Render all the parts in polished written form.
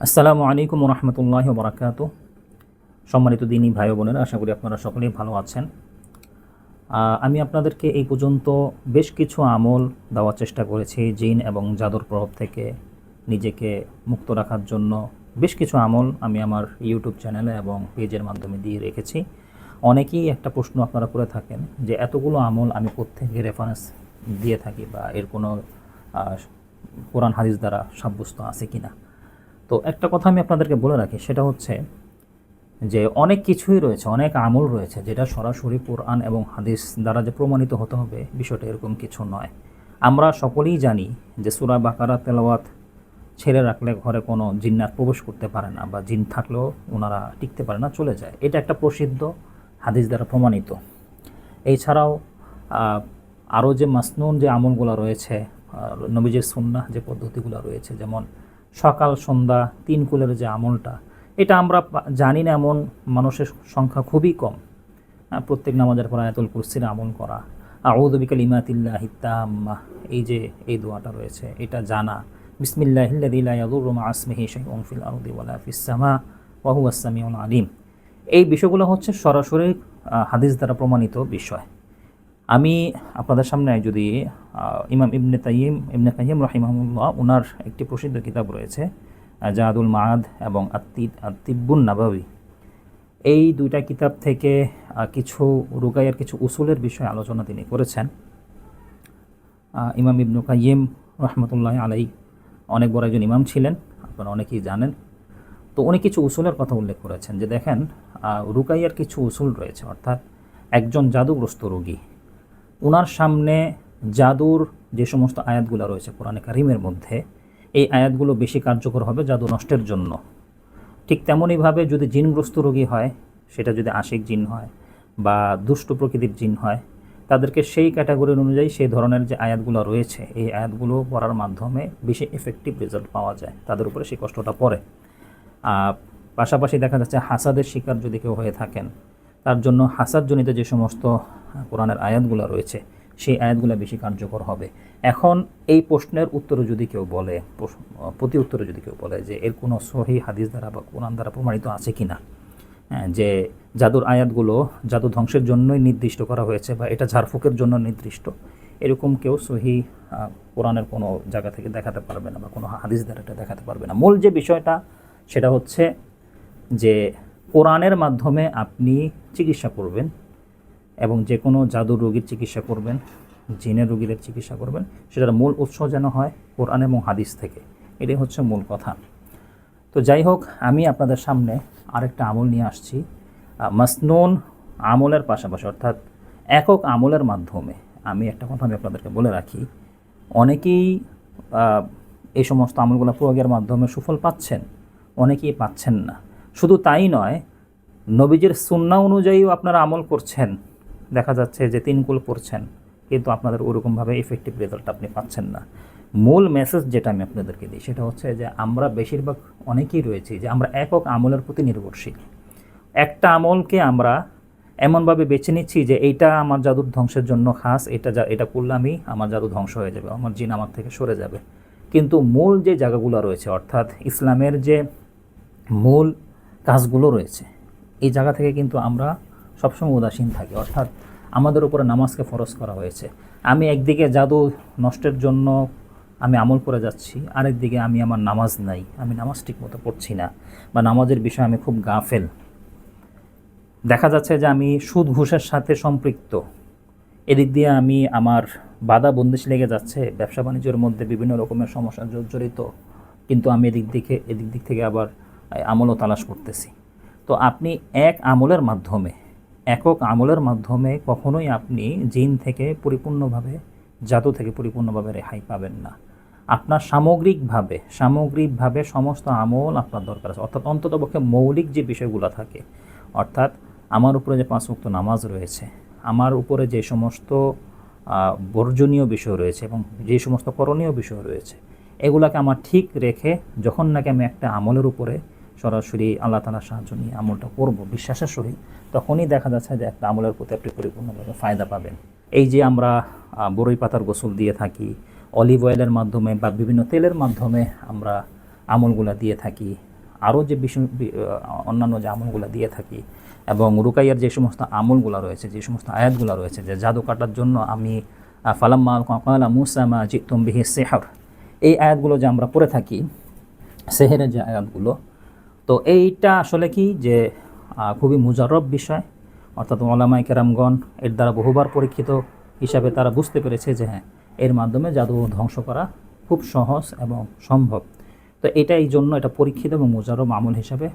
আসসালামু আলাইকুম রহমতুল্লাহ বরাকাতু। সম্মানিত দিনী ভাই বোনেরা, আশা করি আপনারা সকলেই ভালো আছেন। আমি আপনাদেরকে এই পর্যন্ত বেশ কিছু আমল দেওয়ার চেষ্টা করেছি জিন এবং জাদুর প্রভাব থেকে নিজেকে মুক্ত রাখার জন্য। বেশ কিছু আমল আমি আমার ইউটিউব চ্যানেলে এবং পেজের মাধ্যমে দিয়ে রেখেছি। অনেকেই একটা প্রশ্ন আপনারা করে থাকেন যে এতগুলো আমল আমি কোত্থেকে রেফারেন্স দিয়ে থাকি বা এর কোনো কোরআন হাদিস দ্বারা সাব্যস্ত আছে কিনা। তো একটা কথা আমি আপনাদেরকে বলে রাখি, সেটা হচ্ছে যে অনেক কিছুই রয়েছে, অনেক আমল রয়েছে যেটা সরাসরি কোরআন এবং হাদিস দ্বারা যে প্রমাণিত হতে হবে বিষয়টা এরকম কিছু নয়। আমরা সকলেই জানি যে সূরা বাকারা তেলাওয়াত ছেড়ে রাখলে ঘরে কোনো জিন্নাত প্রবেশ করতে পারে না, বা জিন থাকলেও ওনারা টিকতে পারে না, চলে যায়। এটা একটা প্রসিদ্ধ হাদিস দ্বারা প্রমাণিত। এছাড়াও আরও যে মাসনুন যে আমলগুলো রয়েছে, নবীজির সুন্নাহ যে পদ্ধতিগুলো রয়েছে, যেমন সকাল সন্ধ্যা 3 কুলের যে আমলটা, এটা আমরা জানি না এমন মানুষের সংখ্যা খুবই কম। প্রত্যেক নামাজের পর আয়াতুল কুরসির আমল করা, আউযু বিকালিমাতিল্লাহি তাম্মাহ, এই দোয়াটা রয়েছে, এটা জানা। বিসমিল্লাহিল্লাযী লা ইয়াদুররু মা ইসমিহি শাইউন ফিল আরদি ওয়ালা ফিস সামা ওয়া হুয়াস সামিউল আলিম। এই বিষয়গুলো হচ্ছে সরাসরি হাদিস দ্বারা প্রমাণিত বিষয়। আমি আপনাদের সামনে যদি ইমাম ইবনে কাইয়িম রাহিমাহুল্লাহ, ওনার একটি প্রসিদ্ধ কিতাব রয়েছে জাদুল মাআদ এবং আত-তিব্বুন নাবাবী, এই দুইটা কিতাব থেকে কিছু রুকাইয়ার কিছু উসুলের বিষয়ে আলোচনা তিনি করেছেন। ইমাম ইবনে কাইয়িম রহমতুল্লাহ আলাই অনেক বড় একজন ইমাম ছিলেন, আপনারা অনেকেই জানেন। তো উনি কিছু উসুলের কথা উল্লেখ করেছেন যে দেখেন, রুকাইয়ার কিছু উসুল রয়েছে। অর্থাৎ একজন জাদুগ্রস্ত রোগী, ওনার সামনে জাদুর যে সমস্ত আয়াতগুলো রয়েছে কোরআনে কারিমের মধ্যে, এই আয়াতগুলো বেশি কার্যকর হবে জাদু নষ্টের জন্য। ঠিক তেমনইভাবে যদি জিনগ্রস্ত রোগী হয়, সেটা যদি আশিক জিন হয় বা দুষ্ট প্রকৃতির জিন হয়, তাদেরকে সেই ক্যাটাগরির অনুযায়ী সেই ধরনের যে আয়াতগুলো রয়েছে, এই আয়াতগুলো পড়ার মাধ্যমে বেশি এফেক্টিভ রেজাল্ট পাওয়া যায়, তাদের উপরে সেই কষ্টটা পড়ে। পাশাপাশি দেখা যাচ্ছে হাসাদের শিকার যদি কেউ হয়ে থাকেন, তার জন্য হাসাদজনিত যে সমস্ত কোরআনের আয়াতগুলো রয়েছে, সেই আয়াতগুলো বেশি কার্যকর হবে। এখন এই প্রশ্নের উত্তরে যদি কেউ বলে, প্রতি উত্তরে যদি কেউ বলে যে এর কোনো সহি হাদিস দ্বারা বা কোরআন দ্বারা প্রমাণিত আছে কি না, যে জাদুর আয়াতগুলো জাদু ধ্বংসের জন্যই নির্দিষ্ট করা হয়েছে বা এটা ঝাড়ফুঁকের জন্য নির্দিষ্ট, এরকম কেউ সহি কোরআনের কোনো জায়গা থেকে দেখাতে পারবে না বা কোনো হাদিস দ্বারা এটা দেখাতে পারবে না। মূল যে বিষয়টা সেটা হচ্ছে যে কোরআনের মাধ্যমে আপনি চিকিৎসা করবেন এবং যে কোনো জাদুর রোগীর চিকিৎসা করবেন, জিনের রোগীদের চিকিৎসা করবেন, সেটার মূল উৎস যেন হয় কোরআন এবং হাদিস থেকে। এটাই হচ্ছে মূল কথা। তো যাই হোক, আমি আপনাদের সামনে আরেকটা আমল নিয়ে আসছি। মাসনুন আমলের পাশাপাশি, অর্থাৎ একক আমলের মাধ্যমে, আমি একটা কথা আমি আপনাদেরকে বলে রাখি, অনেকেই এই সমস্ত আমলগুলো প্রয়োগের মাধ্যমে সুফল পাচ্ছেন, অনেকেই পাচ্ছেন না। শুধু তাই নয়, নবীজির সুন্নাহ অনুযায়ীও আপনারা আমল করছেন, দেখা যাচ্ছে যে 3 কুল পড়ছেন, কিন্তু আপনাদের ওরকমভাবে এফেক্টিভ রেজাল্ট আপনি পাচ্ছেন না। মূল মেসেজ যেটা আমি আপনাদেরকে দিই সেটা হচ্ছে যে আমরা বেশিরভাগ অনেকেই রয়েছি যে আমরা একক আমলের প্রতি নির্ভরশীল। একটা আমলকে আমরা এমনভাবে বেছে নিচ্ছি যে এইটা আমার জাদুর ধ্বংসের জন্য খাস, এটা করলে আমার জাদু ধ্বংস হয়ে যাবে, আমার জিন আমার থেকে সরে যাবে। কিন্তু মূল যে জায়গাগুলো রয়েছে, অর্থাৎ ইসলামের যে মূল কাজগুলো রয়েছে, এই জায়গা থেকে কিন্তু আমরা সবসময় উদাসীন থাকি। অর্থাৎ আমাদের উপরে নামাজকে ফরজ করা হয়েছে। আমি একদিকে জাদু নষ্টের জন্য আমি আমল করে যাচ্ছি, আরেকদিকে আমার নামাজ নাই, আমি নামাজ ঠিক মতো পড়ছি না, বা নামাজের বিষয়ে আমি খুব গাফেল। দেখা যাচ্ছে যে আমি সুদ ঘুষের সাথে সম্পৃক্ত, এদিক দিয়ে আমার বাধা বন্দিশ লেগে যাচ্ছে, ব্যবসা বাণিজ্যের মধ্যে বিভিন্ন রকমের সমস্যা জড়িত, কিন্তু আমি এদিক দিক থেকে আবার আমলও তালাশ করতেছি। তো আপনি একক আমলের মাধ্যমে কখনোই আপনি জিন থেকে পরিপূর্ণভাবে, জাদু থেকে পরিপূর্ণভাবে রেহাই পাবেন না। আপনার সামগ্রিকভাবে সমস্ত আমল আপনার দরকার আছে। অর্থাৎ অন্ততপক্ষে মৌলিক যে বিষয়গুলো থাকে, অর্থাৎ আমার উপরে যে 5 ওয়াক্ত নামাজ রয়েছে, আমার উপরে যে সমস্ত বর্জনীয় বিষয় রয়েছে এবং যে সমস্ত করণীয় বিষয় রয়েছে, এগুলাকে আমার ঠিক রেখে যখন নাকি আমি একটা আমলের উপরে সরাসরি আল্লাহ তাআলার সাহায্য নিয়ে আমলটা করব বিশ্বাসের সহিত, তখনই দেখা যাচ্ছে যে একটা আমলের প্রতি আপনি পরিপূর্ণভাবে ফায়দা পাবেন। এই যে আমরা বরই পাতার গোসল দিয়ে থাকি, অলিভ অয়েলের মাধ্যমে বা বিভিন্ন তেলের মাধ্যমে আমরা আমলগুলা দিয়ে থাকি, আরও যে অন্যান্য যে আমলগুলা দিয়ে থাকি, এবং রুকাইয়ার যে সমস্ত আমলগুলা রয়েছে, যে সমস্ত আয়াতগুলা রয়েছে, যে জাদু কাটার জন্য আমি ফালাম্মা ক্বালা মূসা মা জিতুম বিহি সিহর, এই আয়াতগুলো যে আমরা পড়ে থাকি, সেহেরের যে আয়াতগুলো, তো এইটা আসলে কি যে খুবই মুজাররব বিষয়, অর্থাৎ ওলামায়ে কেরামগণ এর দ্বারা বহুবার পরীক্ষিত হিসাবে তারা বুঝতে পেরেছে যে হ্যাঁ, এর মাধ্যমে জাদু ধ্বংস করা খুব সহজ এবং সম্ভব। তো এটা এই জন্য এটা পরীক্ষিত এবং মুজাররব আমল হিসাবে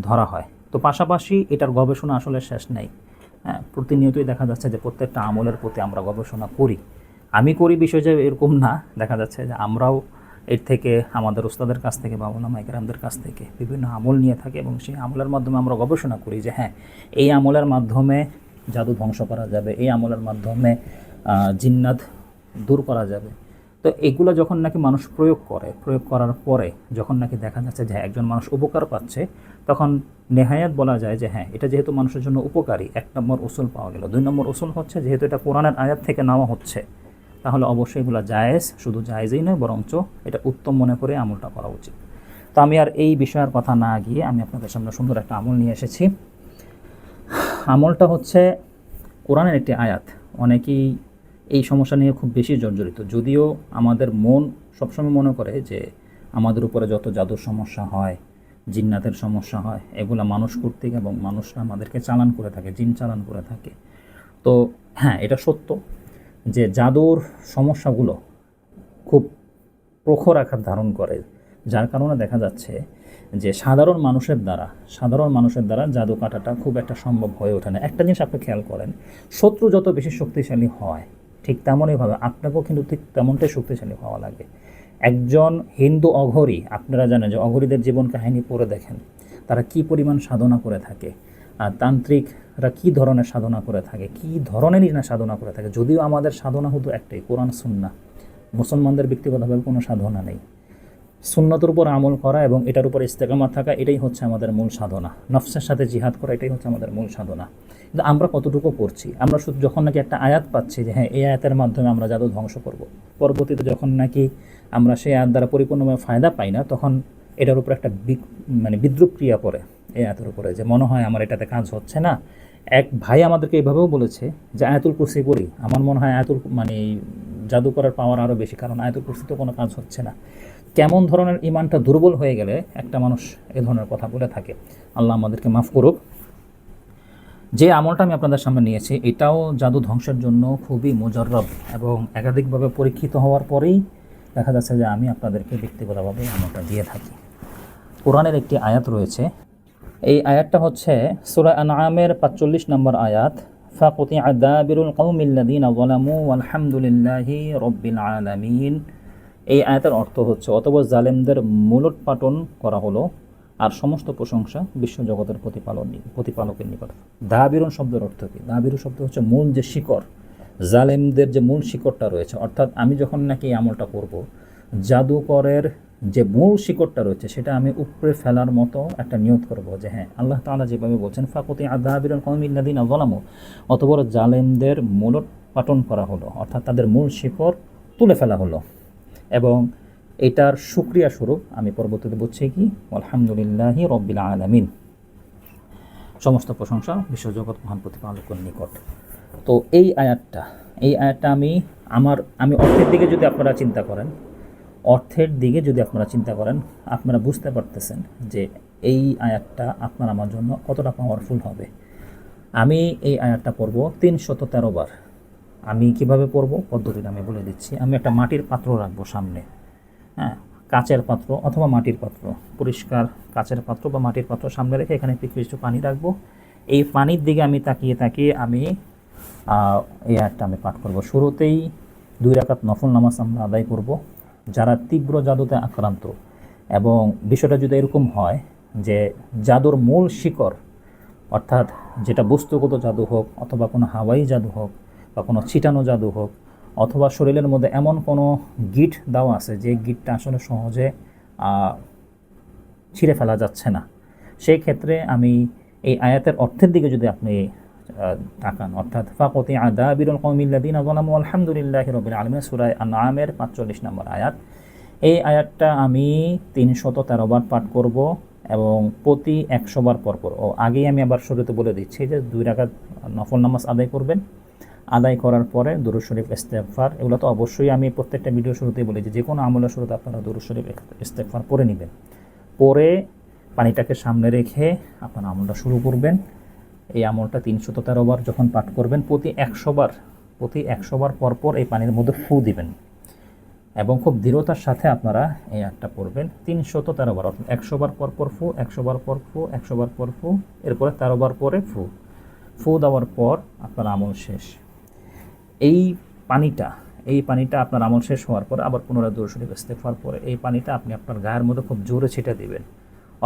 ধরা হয়। তো পাশাপাশি এটার গবেষণা আসলে শেষ নেই। হ্যাঁ, প্রতিনিয়তই দেখা যাচ্ছে যে প্রত্যেকটা আমলের প্রতি আমরা গবেষণা করি। আমি করি বিষয় যে এরকম না, দেখা যাচ্ছে যে আমরাও এর থেকে আমাদের ওস্তাদের কাছ থেকে বা ওলামায়ে কেরামদের কাছ থেকে বিভিন্ন আমল নিয়ে থাকি, এবং সেই আমলের মাধ্যমে আমরা গবেষণা করি যে হ্যাঁ, এই আমলের মাধ্যমে জাদু ধ্বংস করা যাবে, এই আমলের মাধ্যমে জিন্নাত দূর করা যাবে। তো এগুলো যখন নাকি মানুষ প্রয়োগ করার পরে যখন নাকি দেখা যাচ্ছে যে একজন মানুষ উপকার পাচ্ছে, তখন নেহায়াত বলা যায় যে হ্যাঁ, এটা যেহেতু মানুষের জন্য উপকারী, 1 নম্বর উসুল পাওয়া গেল। 2 নম্বর উসুল হচ্ছে যেহেতু এটা কোরআনের আয়াত থেকে নেওয়া হচ্ছে, তাহলে অবশ্যই এগুলো জায়েজ, শুধু জায়েজই নয় বরঞ্চ এটা উত্তম মনে করে আমলটা করা উচিত। তো আমি আর এই বিষয়ের কথা না গিয়ে আমি আপনাদের সামনে সুন্দর একটা আমল নিয়ে এসেছি। আমলটা হচ্ছে কোরআনের একটি আয়াত। অনেকেই এই সমস্যা নিয়ে খুব বেশি জর্জরিত, যদিও আমাদের মন সবসময় মনে করে যে আমাদের উপরে যত জাদুর সমস্যা হয়, জিন্নাতের সমস্যা হয়, এগুলো মানুষ কর্তৃক এবং মানুষরা আমাদেরকে চালান করে থাকে, জিন চালান করে থাকে। তো হ্যাঁ, এটা সত্য যে জাদুর সমস্যাগুলো খুব প্রখর আকার ধারণ করে, যার কারণে দেখা যাচ্ছে যে সাধারণ মানুষের দ্বারা জাদু কাটাটা খুব একটা সম্ভব হয়ে ওঠে না। একটা জিনিস আপনি খেয়াল করেন, শত্রু যত বেশি শক্তিশালী হয়, ঠিক তেমনইভাবে আপনাকেও কিন্তু ঠিক তেমনটাই শক্তিশালী হওয়া লাগে। একজন হিন্দু অঘরী, আপনারা জানেন যে অঘরীদের জীবন কাহিনী পড়ে দেখেন তারা কি পরিমাণ সাধনা করে থাকে, আর তান্ত্রিকরা কী ধরনের সাধনা করে থাকে, কী ধরনেরই না সাধনা করে থাকে। যদিও আমাদের সাধনা হতো একটাই, কোরআন সুন্নাহ। মুসলমানদের ব্যক্তিগতভাবে কোনো সাধনা নেই, সুন্নতের উপর আমল করা এবং এটার উপর ইস্তেকামত থাকা, এটাই হচ্ছে আমাদের মূল সাধনা। নফসের সাথে জিহাদ করা, এটাই হচ্ছে আমাদের মূল সাধনা। কিন্তু আমরা কতটুকু করছি? আমরা শুধু যখন নাকি একটা আয়াত পাচ্ছি যে হ্যাঁ, এই আয়াতের মাধ্যমে আমরা জাদু ধ্বংস করব, পরবর্তীতে যখন নাকি আমরা সেই আয়াত দ্বারা পরিপূর্ণভাবে ফায়দা পাই না, তখন এটার উপর একটা বিদ্রুপ ক্রিয়া পড়ে এই আয়াতের উপরে, যে মনে হয় আমার এটাতে কাজ হচ্ছে না। এক ভাই আমাদেরকে এইভাবেও বলেছে যে আয়াতুল কুরসি পড়ি, আমার মনে হয় জাদু করার পাওয়ার আরও বেশি, কারণ আয়াতুল কুরসি তো কোনো কাজ হচ্ছে না। কেমন ধরনের ইমানটা দুর্বল হয়ে গেলে একটা মানুষ এ ধরনের কথা বলে থাকে। আল্লাহ আমাদেরকে মাফ করুক। যে আমলটা আমি আপনাদের সামনে নিয়েছি, এটাও জাদু ধ্বংসের জন্য খুবই মুজাররব এবং একাধিকভাবে পরীক্ষিত হওয়ার পরেই দেখা যাচ্ছে যে আমি আপনাদেরকে ব্যক্তিগতভাবে আমলটা দিয়ে থাকি। কোরআনের একটি আয়াত রয়েছে, এই আয়াতটা হচ্ছে সূরা আনআমের 45 নম্বর আয়াত, ফাকুতিআ দাবিরুল কওমিল্লাযীনা যালামু ওয়ালহামদুলিল্লাহি রাব্বিল আলামিন। এই আয়াতের অর্থ হচ্ছে অতঃপর জালেমদের মূলোৎপাটন করা হলো, আর সমস্ত প্রশংসা বিশ্বজগতের প্রতিপালকের নিকট। দাবিরুন শব্দের অর্থ কী? দাবিরু শব্দ হচ্ছে মূল যে শিকড়, জালেমদের যে মূল শিকড়টা রয়েছে, অর্থাৎ আমি যখন নাকি এই আমলটা করব, জাদুকরের যে মূল শিকড়টা রয়েছে সেটা আমি উপড়ে ফেলার মতো একটা নিয়ত করব যে হ্যাঁ, আল্লাহ তাআলা যেভাবে বলছেন ফাকুতিআ দাবিরুল কওমিল্লাযীনা যালামু, অতঃপর জালেমদের মূলোৎপাটন করা হলো, অর্থাৎ তাদের মূল শিকড় তুলে ফেলা হলো। এবং এটার শুকরিয়া স্বরূপ আমি পরবর্তীতে বলছি কি, আলহামদুলিল্লাহি রাব্বিল আলামিন, সমস্ত প্রশংসা বিশ্বজগৎ মহান প্রতিপালকের নিকট। তো এই আয়াতটা আমি অর্থের দিকে যদি আপনারা চিন্তা করেন, আপনারা বুঝতে পারতেছেন যে এই আয়াতটা আপনার আমার জন্য কতটা পাওয়ারফুল হবে। আমি এই আয়াতটা পড়ব 313 বার। আমি কিভাবে পড়ব পদ্ধতিটা আমি বলে দিচ্ছি। আমি একটা মাটির পাত্র রাখবো সামনে, হ্যাঁ, কাচের পাত্র অথবা মাটির পাত্র, পরিষ্কার কাচের পাত্র বা মাটির পাত্র সামনে রেখে এখানে কিছু পানি রাখবো। এই পানির দিকে আমি তাকিয়ে আমি এই আয়াতটা আমি পাঠ করব। শুরুতেই 2 রাকাত নফল নামাজ আমরা আদায় করব। যারা তীব্র জাদুতে আক্রান্ত, এবং বিষয়টা যদি এরকম হয় যে জাদুর মূল শিকড়, অর্থাৎ যেটা বস্তুগত জাদু হোক অথবা কোনো হাওয়াই জাদু হোক বা কোনো ছিটানো জাদু হোক, অথবা শরীরের মধ্যে এমন কোনো গিট দেওয়া আছে যে গিটটা আসলে সহজে ছিঁড়ে ফেলা যাচ্ছে না, সেই ক্ষেত্রে আমি এই আয়াতের অর্থের দিকে যদি আপনি তাকান, অর্থাৎ ফাকুতিআ দাবিরুল কওমিল্লাযীনা যালামু আলহামদুলিল্লাহি রাব্বিল আলামিন, সূরা আনআমের 45 নম্বর আয়াত, এই আয়াতটা আমি 313 বার পাঠ করব এবং প্রতি 100 বার পর পর। আগেই আমি আবার শুরুতে বলে দিচ্ছি যে 2 রাকাত নফল নামাজ আদায় করবেন। আদায় করার পরে দুরূদ শরীফ, ইস্তেগফার, এগুলো তো অবশ্যই আমি প্রত্যেকটা ভিডিও শুরুতেই বলি যে কোনো আমলের শুরুতে আপনারা দুরূদ শরীফ, ইস্তেগফার পড়ে নেবেন। পরে পানিটাকে সামনে রেখে আপনারা আমলটা শুরু করবেন। এই আমলটা 313 বার যখন পাঠ করবেন, প্রতি 100 বার পরপর এই পানির মধ্যে ফু দিবেন এবং খুব দৃঢ়তার সাথে আপনারা এই আয়াতটা পড়বেন 313 বার, অর্থাৎ 100 বার পরপর ফু, 100 বার পর ফু, 100 বার পর ফু, এরপরে 13 বার পরে ফু দেওয়ার পর আপনার আমল শেষ। এই পানিটা আপনার আমল শেষ হওয়ার পরে আবার পুনরায় দুরূদ শরীফ, ইস্তেগফার পরে এই পানিটা আপনি আপনার গায়ের মধ্যে খুব জোরে ছিটা দিবেন,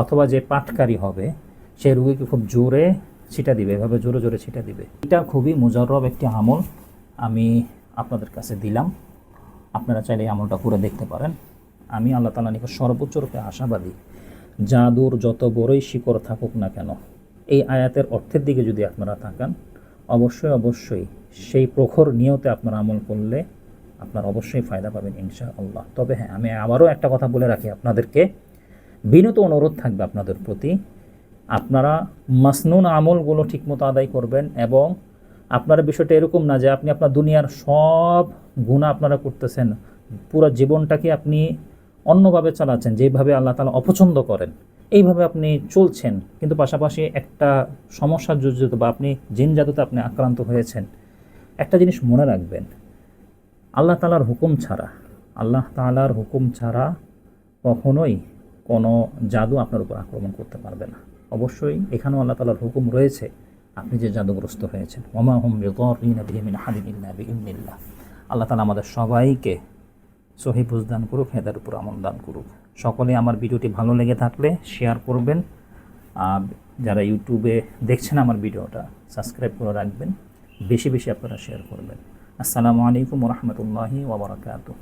অথবা যে পাঠকারী হবে সেই রোগীকে খুব জোরে ছিটা দিবে, এভাবে জোরে জোরে ছিটা দিবে। এটা খুবই মুজাররব একটি আমল আমি আপনাদের কাছে দিলাম, আপনারা চাইলে এই আমলটা করে দেখতে পারেন। আমি আল্লাহ তাআলার নিকট সর্বোচ্চ রূপে আশাবাদী, জাদুর যত বড়ই শিকড় থাকুক না কেন, এই আয়াতের অর্থের দিকে যদি আপনারা তাকান, অবশ্যই সেই প্রখর নিয়তে আপনারা আমল করলে আপনারা অবশ্যই ফায়দা পাবেন ইনশাআল্লাহ। তবে হ্যাঁ, আমি আবারও একটা কথা বলে রাখি আপনাদেরকে, বিনীত অনুরোধ থাকবে আপনাদের প্রতি, আপনারা মাসনুন আমলগুলো ঠিকমতো আদায় করবেন এবং আপনার বিষয়টা এরকম না যে আপনি আপনার দুনিয়ার সব গুনাহ আপনারা করতেছেন, পুরো জীবনটাকে আপনি অন্যভাবে চালাচ্ছেন, যেভাবে আল্লাহ তাআলা অপছন্দ করেন এইভাবে আপনি চলছেন, কিন্তু পাশাপাশি একটা সমস্যার জর্জরিত বা আপনি জিন জাদুতে আপনি আক্রান্ত হয়েছেন। একটা জিনিস মনে রাখবেন, আল্লাহ তাআলার হুকুম ছাড়া কখনোই কোনো জাদু আপনার উপর আক্রমণ করতে পারবে না। অবশ্যই এখানেও আল্লাহ তাআলার হুকুম রয়েছে, আপনি যে জাদুগ্রস্ত হয়েছেন, ওমা হুম বিদাররিনা বিহি মিন আহাদিন ইল্লা বিইذনিল্লাহ। আল্লাহ তাআলা আমাদের সবাইকে সহিহ বুঝ দান করুক, হেদায়ের উপর আমল দান করুক। সকলে আমার ভিডিওটি ভালো লেগে থাকলে শেয়ার করবেন, যারা ইউটিউবে দেখছেন আমার ভিডিওটা সাবস্ক্রাইব করে রাখবেন, বেশি বেশি আপনারা শেয়ার করবেন। আসসালামু আলাইকুম ওয়া রাহমাতুল্লাহি ওয়া বারাকাতুহু।